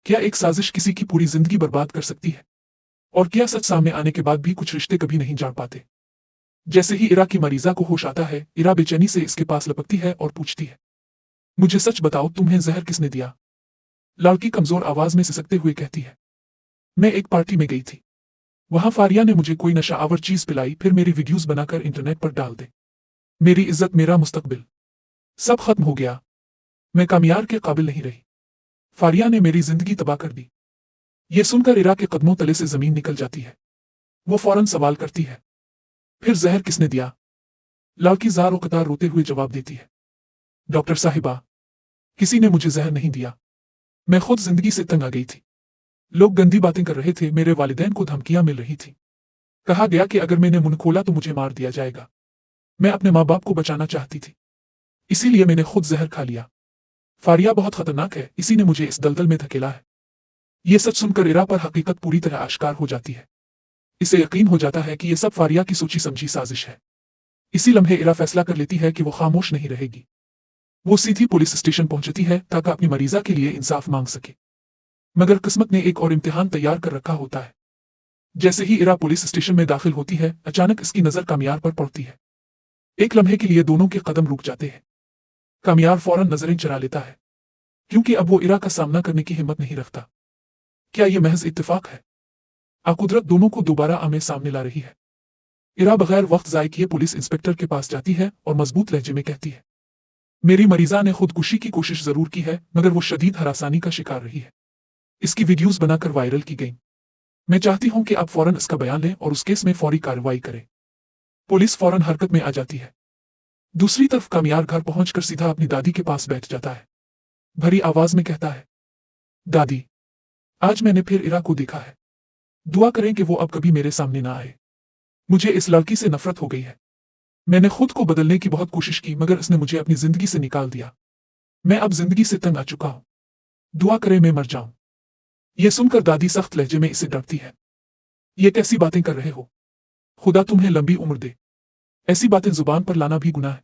क्या एक साजिश किसी की पूरी जिंदगी बर्बाद कर सकती है? और क्या सच सामने आने के बाद भी कुछ रिश्ते कभी नहीं जान पाते? जैसे ही इरा की मरीजा को होश आता है, इरा बेचैनी से इसके पास लपकती है और पूछती है, मुझे सच बताओ, तुम्हें जहर किसने दिया? लड़की कमजोर आवाज में सिसकते हुए कहती है, मैं एक पार्टी में गई थी। वहां फारिया ने मुझे कोई नशा आवर चीज पिलाई, फिर मेरी वीडियोस बनाकर इंटरनेट पर डाल दे। मेरी इज्जत, मेरा मुस्तकबिल सब खत्म हो गया। मैं कामयार के काबिल नहीं रही। फारिया ने मेरी जिंदगी तबाह कर दी। ये सुनकर इरा के कदमों तले से जमीन निकल जाती है। वो फौरन सवाल करती है, फिर जहर किसने दिया? लड़की जार और कतार रोते हुए जवाब देती है, डॉक्टर साहिबा, किसी ने मुझे जहर नहीं दिया। मैं खुद जिंदगी से तंग आ गई थी। लोग गंदी बातें कर रहे थे, मेरे वालिदैन को धमकियां मिल रही थी। कहा गया कि अगर मैंने मुंह खोला तो मुझे मार दिया जाएगा। मैं अपने माँ बाप को बचाना चाहती थी, इसीलिए मैंने खुद जहर खा लिया। फारिया बहुत खतरनाक है, इसी ने मुझे इस दलदल में धकेला है। ये सच सुनकर इरा पर हकीकत पूरी तरह आश्कार हो जाती है। इसे यकीन हो जाता है कि यह सब फारिया की सोची समझी साजिश है। इसी लम्हे इरा फैसला कर लेती है कि वो खामोश नहीं रहेगी। वो सीधी पुलिस स्टेशन पहुंचती है ताकि अपनी मरीजा के लिए इंसाफ मांग सके। मगर किस्मत ने एक और इम्तिहान तैयार कर रखा होता है। जैसे ही इरा पुलिस स्टेशन में दाखिल होती है, अचानक इसकी नजर कामयार पर पड़ती है। एक लम्हे के लिए दोनों के कदम रुक जाते हैं। कामयार फौरन नजरें चुरा लेता है, क्योंकि अब वो इरा का सामना करने की हिम्मत नहीं रखता। क्या ये महज इत्तेफाक है? कुदरत दोनों को दोबारा आमने सामने ला रही है। इरा बगैर वक्त जाए किए पुलिस इंस्पेक्टर के पास जाती है और मजबूत लहजे में कहती है, मेरी मरीजा ने खुदकुशी की कोशिश जरूर की है, मगर वो शदीद हरासानी का शिकार रही है। इसकी वीडियोस बनाकर वायरल की गई। मैं चाहती हूं कि आप फौरन इसका बयान लें और उस केस में फौरी कार्रवाई करें। पुलिस फौरन हरकत में आ जाती है। दूसरी तरफ कामयार घर पहुंचकर सीधा अपनी दादी के पास बैठ जाता है। भरी आवाज में कहता है, दादी, आज मैंने फिर इरा को देखा है। दुआ करें कि वो अब कभी मेरे सामने ना आए। मुझे इस लड़की से नफरत हो गई है। मैंने खुद को बदलने की बहुत कोशिश की, मगर इसने मुझे अपनी जिंदगी से निकाल दिया। मैं अब जिंदगी से तंग आ चुका हूं। दुआ करें मैं मर जाऊं। यह सुनकर दादी सख्त लहजे में इसे डरती है। ये कैसी बातें कर रहे हो? खुदा तुम्हें लंबी उम्र दे। ऐसी बातें जुबान पर लाना भी गुनाह है।